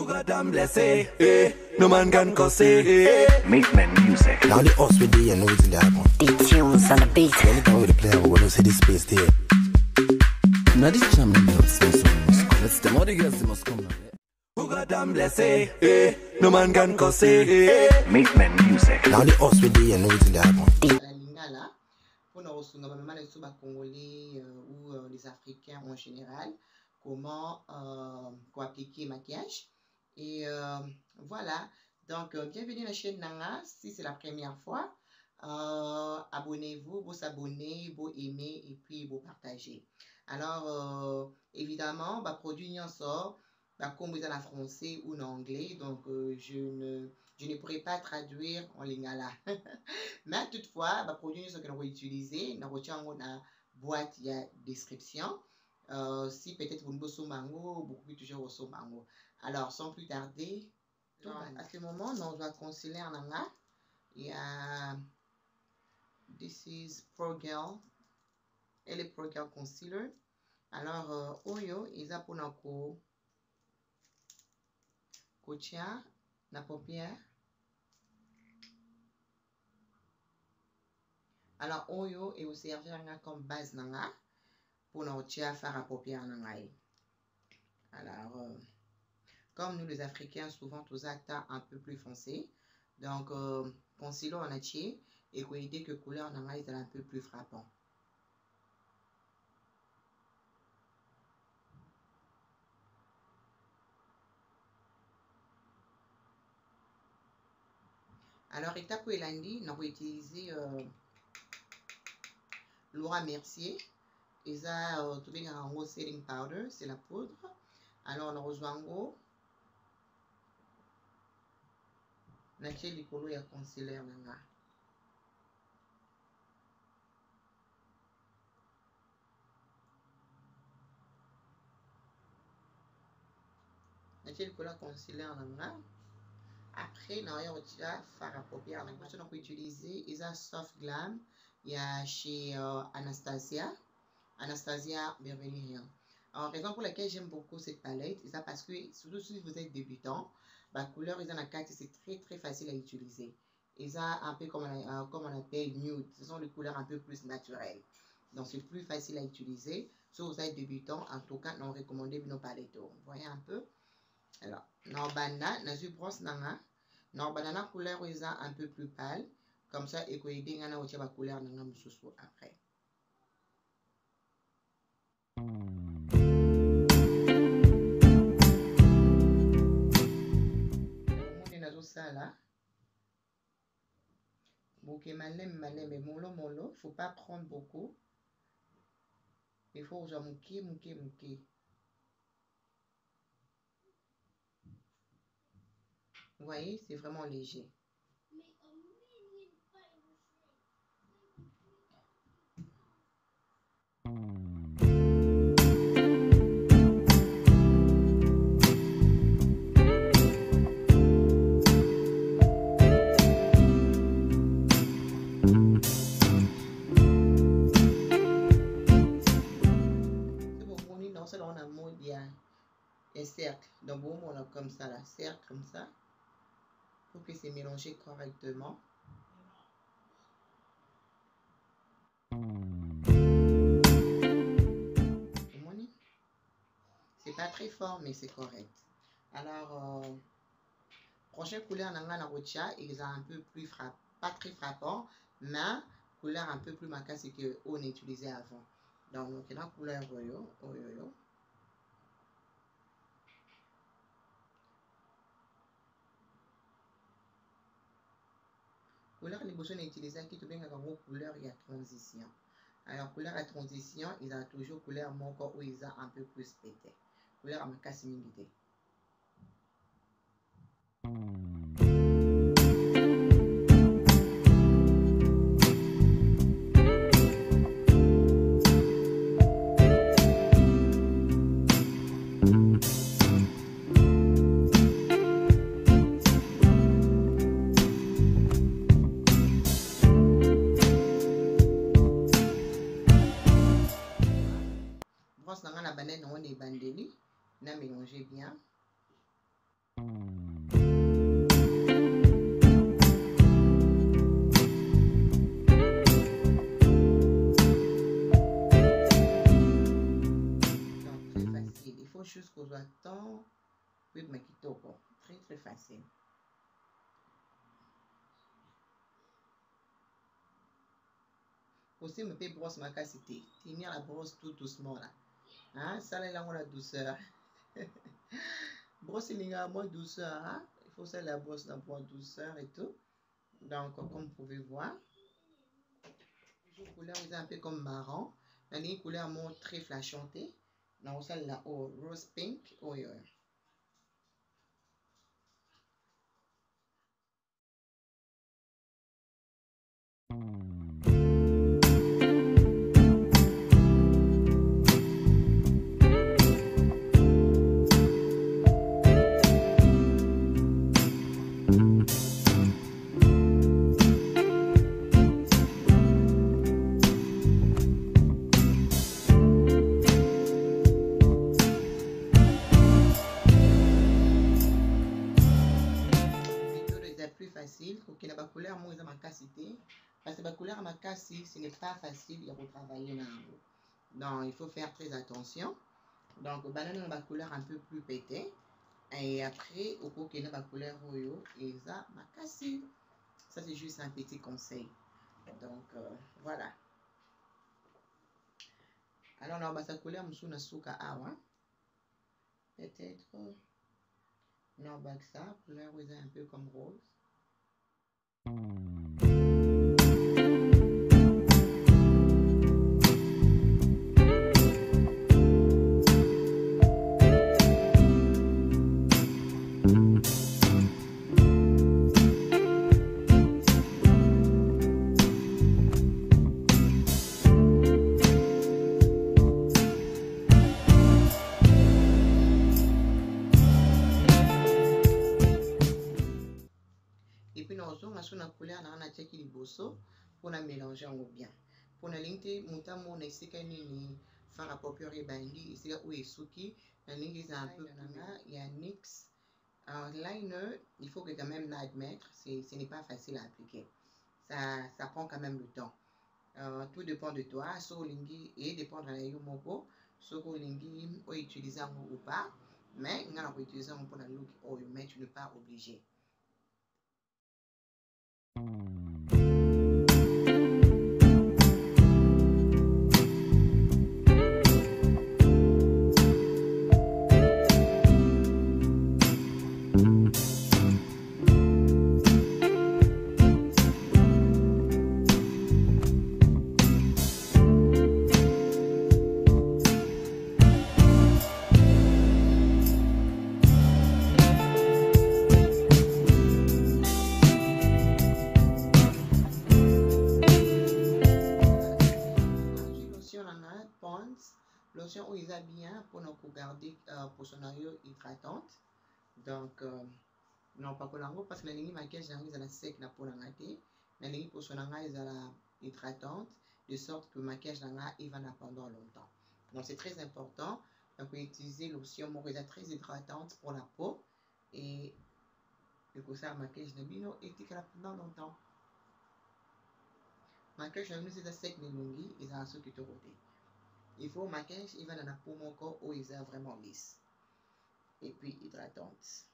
Goddamn blessé, no man can cause Make men music. Now the us with the and what's in the album. The tunes on the beat. Anytime with the player, we will see this space there. Now this jam the notes, let's the other girls must come now. Goddamn blessé, no man can cause Make men music. Now the us with the and what's in the album. La lingala, pour nous ressourcer, même les Congolais ou les Africains en général, comment appliquer maquillage. Et voilà, donc bienvenue à la chaîne Nanga. Si c'est la première fois, abonnez-vous, vous abonnez, vous aimez et puis vous partagez. Alors évidemment, produit n'y en sort, comme vous êtes en français ou en anglais, donc je ne pourrai pas traduire en lingala. Mais toutefois, produit n'y en sort que nous utilisé, nous retenons la boîte, il y a description. Si peut-être vous ne bossez mango, vous pouvez toujours au mango. Alors, sans plus tarder, à ce moment, nous allons concealer en anga. Il y a this is Pro Girl. Elle est Pro Girl Concealer. Alors, Oyo, ils ont pour nous coachia, na paupière. Alors, Oyo, et vous servir comme base nanga pour nous faire à paupière nanga. Alors, comme nous les Africains, souvent tous actes un peu plus foncés. Donc, concealer en entier et qu'on aider que couleur en est un peu plus frappant. Alors, étape pour lundi, nous avons utilisé Laura Mercier. Et ça, tout est en gros setting powder, c'est la poudre. Alors, on rejoint en gros. Natie likolo ya concealer nanga. Natie likolo ya concealer nanga. Après, on va faire à paupière. On peut utiliser Isa Soft Glam. Il y a chez Anastasia. Anastasia Beverly Hills. Alors, raison pour laquelle j'aime beaucoup cette palette, c'est parce que, surtout si vous êtes débutant, la couleur ils en a 4, c'est très facile à utiliser. Et ça, un peu comme on appelle nude, ce sont les couleurs un peu plus naturelles. Donc, c'est plus facile à utiliser. Si vous êtes débutant, en tout cas, nous recommandons nos palettes. Vous voyez un peu? Alors, Norbanda, Nazu brosse nanga. Norbanda, la couleur ils ont un peu plus pâle. Comme ça, et qu'on aide à avoir la couleur nanga moussou après. Ça là, bouquet malem mais mollo, faut pas prendre beaucoup. Il faut genre mouquer. Vous voyez, c'est vraiment léger. Et cercle, donc bon, on a comme ça là, cercle comme ça, pour que c'est mélangé correctement. C'est pas très fort, mais c'est correct. Alors, prochaine couleur nanga na rocha, ils ont un peu plus pas très frappant, mais couleur un peu plus marquée c'est que on utilisait avant. Donc, la couleur oyo. Couleur les besoins d'utiliser qui te bien comme couleur il y a transition. Alors couleur à transition, ils ont toujours couleur moko où ils ont un peu plus pété. Couleur à ma casse minité. Brosse dans la banane, on est bandeli. On a mélangé bien. Juste qu'on attend, puis de makitoko. Très facile. Aussi, me paye brosse ma cassité. Tenir la brosse tout doucement là. Hein? Ça là, on a douceur. Brosse il y a moins douceur. Hein? Il faut ça la brosse dans moins douceur et tout. Donc, comme vous pouvez voir, la couleur est un peu comme marron. La couleur montre très flashantée. Donc, ça là, au rose pink. Oh, yeah. Pour que la couleur moins ma cassité parce que la couleur ma cassé ce n'est pas facile de retravailler là. Donc il faut faire très attention. Donc banane la couleur un peu plus pété et après au cours que la couleur royo et ça ma cassé. Ça c'est juste un petit conseil. Donc voilà. Alors on va sa couleur msuna suka awa. Peut-être non bah ça couleur est un peu comme rose. La couleur na na cheki liboso pour la mélanger en bien pour la ligne mutamo na isika nini fara popure bandi isika ou esuki la ligne est un peu plus il y a NYX liner il faut que quand même admettre ce n'est pas facile à appliquer ça prend quand même le temps tout dépend de toi so lingi et dépendre de yo moko so ko lingi ou utiliser ou pas mais ngana ko utiliser pour la look ou mais tu n'es pas obligé. Lotion où il a bien pour nous garder pour son oeil hydratante. Donc non pas pour l'angle parce que la ligne maquillage est la sec na pour l'angle la ligne pour son oeil est la hydratante de sorte que le maquillage il va pendant longtemps. Donc c'est très important. Donc on peut utiliser lotion très hydratante pour la peau et que ça maquillage de bino et qui pendant longtemps. Maquillage c'est sec de lungi et ça ce qui te rote. Il faut maquillage, il va dans la peau mon corps où il est vraiment lisse. Et puis hydratante.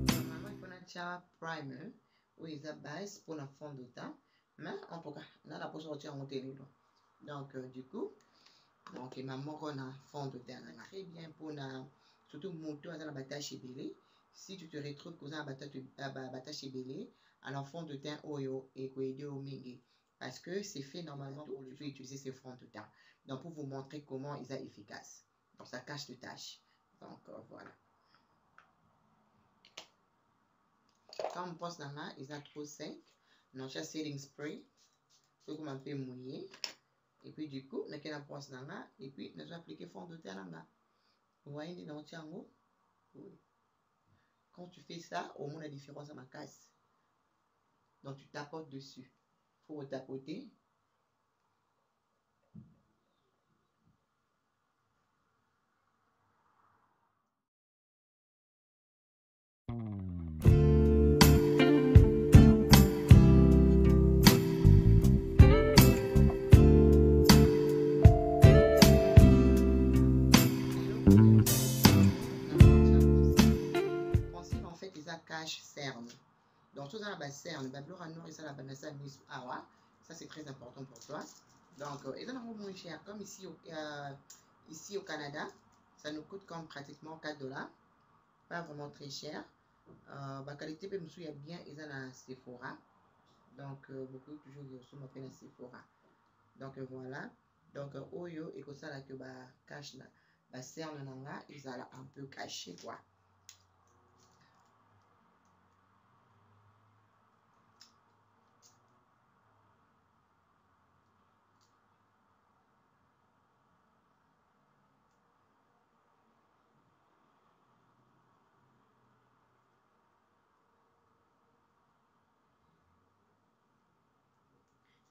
Normalement, il faut un primer où il est base pour la fond de teint. Mais en tout cas, là, la peau sortir en télé. Donc, du coup, donc maman on a fond de teint très bien pour la surtout moto à la batache belé si tu te retrouves que ça batache belé alors fond de teint oyo et koede au mingi parce que c'est fait normalement pour tu peux utiliser ces fonds de teint donc pour vous montrer comment ils sont efficaces donc ça cache les taches donc voilà quand on pense dans là ils sont trop sec non j'ai setting spray faut qu'on un peu mouillé. Et puis du coup, on a qu'à pense dans là, et puis nous allons appliquer fond de teint là. Vous voyez dans le tiango? Quand tu fais ça, au moins la différence à ma casse. Donc tu tapotes dessus. Il faut tapoter. Cache cerne. Donc tout ça la base cerne, bablo noir et ça la banassa mise awa. Ça c'est très important pour toi. Donc et ça nous moins cher comme ici au Canada, ça nous coûte comme pratiquement $4. Pas vraiment très cher. La qualité peut me souvenir bien et ça la Sephora. Donc beaucoup toujours je me fais la Sephora. Donc voilà. Donc oyo et que ça là que bah cache là, la cerne là, ils a un peu caché quoi.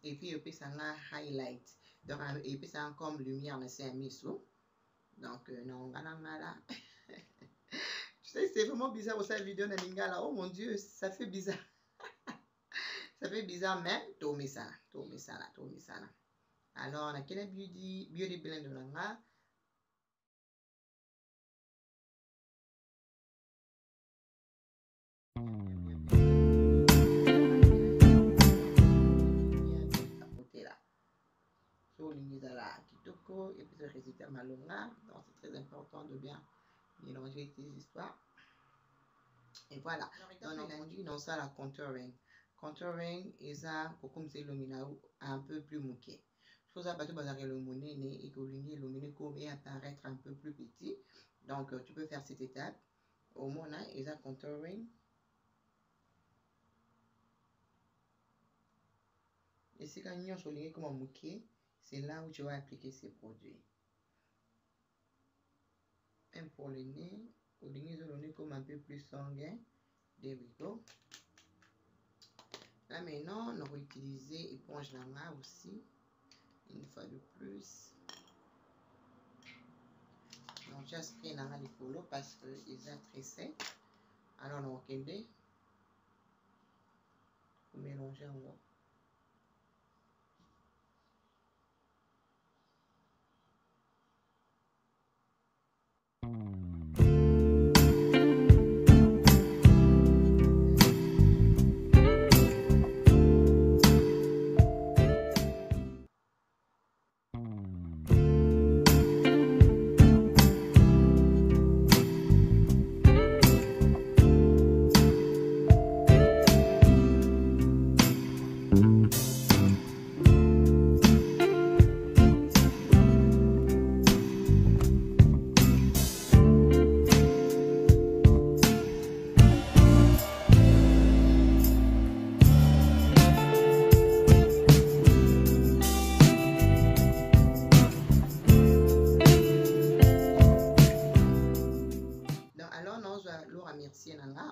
Et puis, puis ça a highlight. Donc, et puis ça a comme lumière, mais c'est un miso. Donc, non, là. Tu sais, c'est vraiment bizarre aussi la vidéo de Lingala. Oh mon Dieu, ça fait bizarre. Ça fait bizarre, mais tombe ça là. Alors, on a quel beauty blend de l'anga. Kitoko et puis le résultat malonga. Donc c'est très important de bien mélanger tes histoires. Et voilà. Donc on a dit non ça la contouring. Contouring et ça comme c'est lumina un peu plus mouqué. Chose à battre bazar le monnaie et que l'illuminé comme et apparaître un peu plus petit. Donc tu peux faire cette étape. Au moins et ça contouring. Et c'est quand on souligne comme mouqué. C'est là où tu vas appliquer ces produits. Même pour le nez, au nez, le nez comme un peu plus sanguin. There we go. Là maintenant, on va utiliser éponge la main aussi. Une fois de plus. Donc, j'ai spray la main de polo parce que ils sont très secs. Alors, on va regarder. Pour mélanger en haut.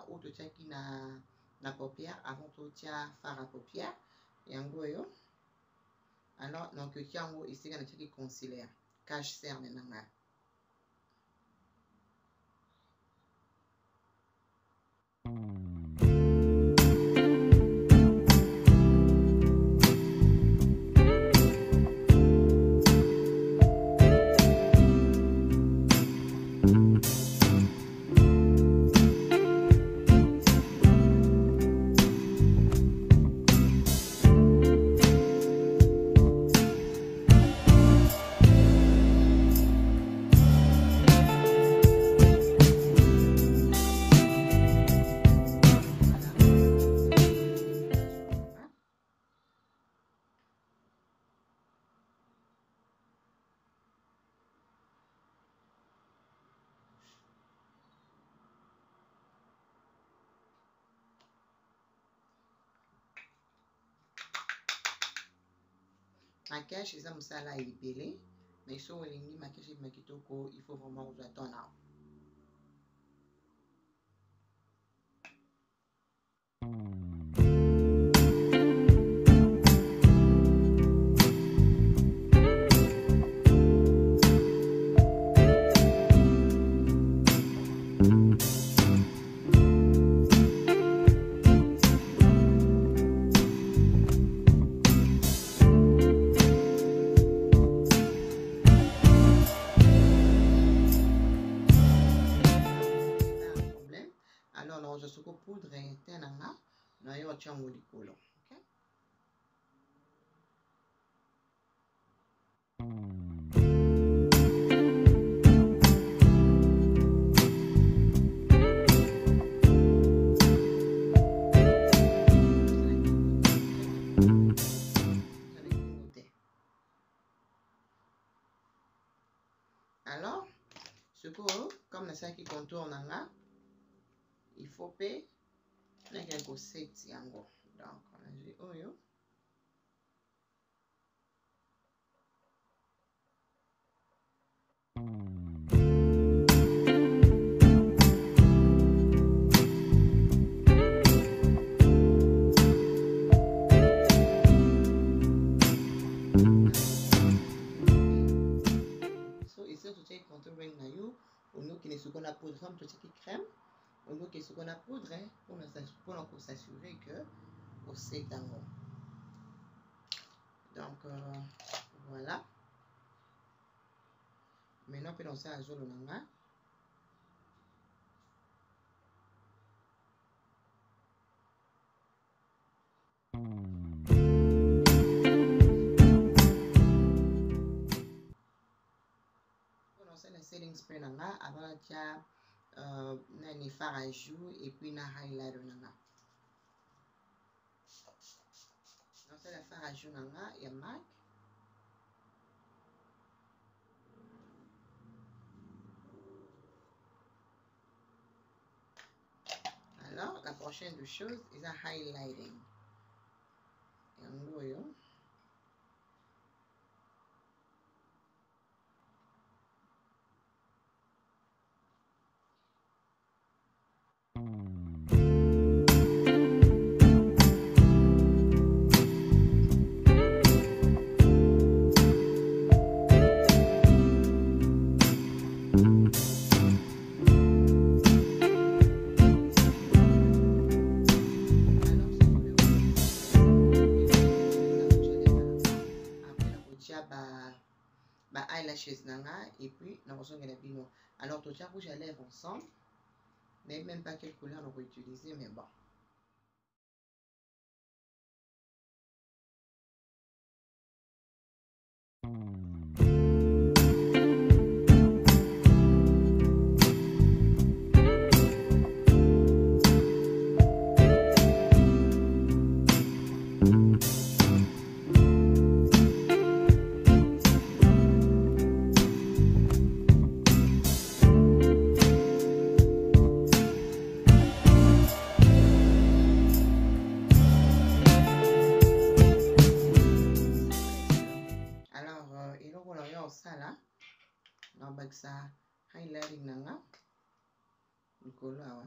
Ou tu qui na paupière avant tout tia faire à paupière et en gros alors donc qui en gros ici quand tu concealer cache cerne nanga. Maquillage eza mosala ebele mais so olingi maquillage ebima kitoko il faut vraiment kozwa ton na nakozwa soko poudre ya teint na nga na yo otia yango likolo. Okay? Alors, comme na ça qui contourne là, il faut payer quelque chose yango. Donc, on a dit oyo. Ce qu'on a poudre, comme tout ce qui crème, on veut que ce qu'on a poudre pour s'assurer que on sait d'abord. Donc voilà. Maintenant, on peut lancer à zolo nanga. On lance le setting spray nanga avant la tia nani fard à joues et puis na highlighter nanga. Lancer le fard à joues nanga et MAC. Alors, la prochaine chose est la highlighting. Yango yo. Eyelashes nanga et puis nous avons les bino. Alors tout ça rouge à lèvres ensemble, mais même pas quelle couleur on va utiliser, mais bon. Ça highlighting nanga nikolo awa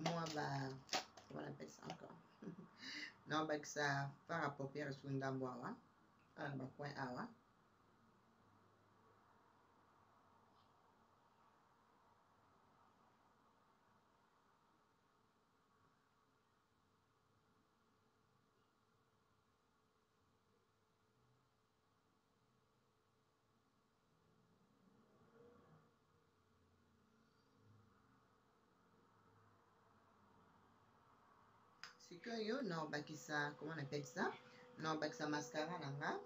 moi comment on appelle ça encore non ça par rapport à sur ndambo awa un point awa. C'est que yo non ça comment on appelle ça non ça mascara nanga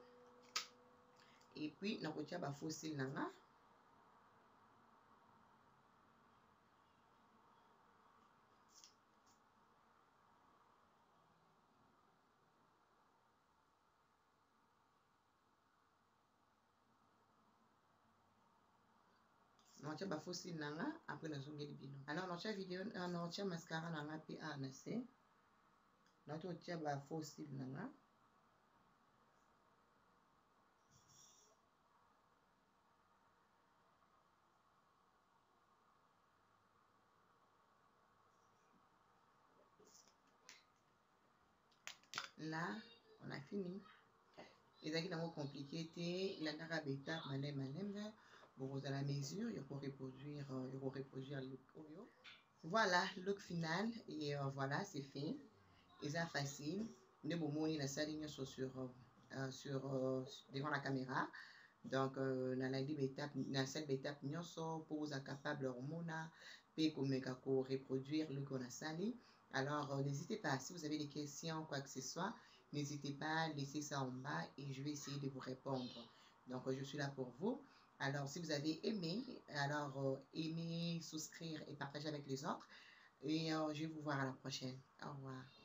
et puis na kotia ba fossile nanga on tient ba fossile nanga après na zongeli bino. Alors on tient vidéo on tient mascara nanga puis anase na to tient ba fossile nanga là on a fini. Les acquis sont compliqués, il a des étapes, Vous à la mesure, il faut reproduire le Oreo. Voilà, look final. Et voilà, c'est fait. Et c'est facile. Nous avons la salle sur devant la caméra. Donc, dans cette étape, nous sommes capables de reproduire le qu'on a salé. Alors, n'hésitez pas, si vous avez des questions, quoi que ce soit, n'hésitez pas à laisser ça en bas et je vais essayer de vous répondre. Donc, je suis là pour vous. Alors, si vous avez aimé, alors aimez, souscrire et partager avec les autres. Et je vais vous voir à la prochaine. Au revoir.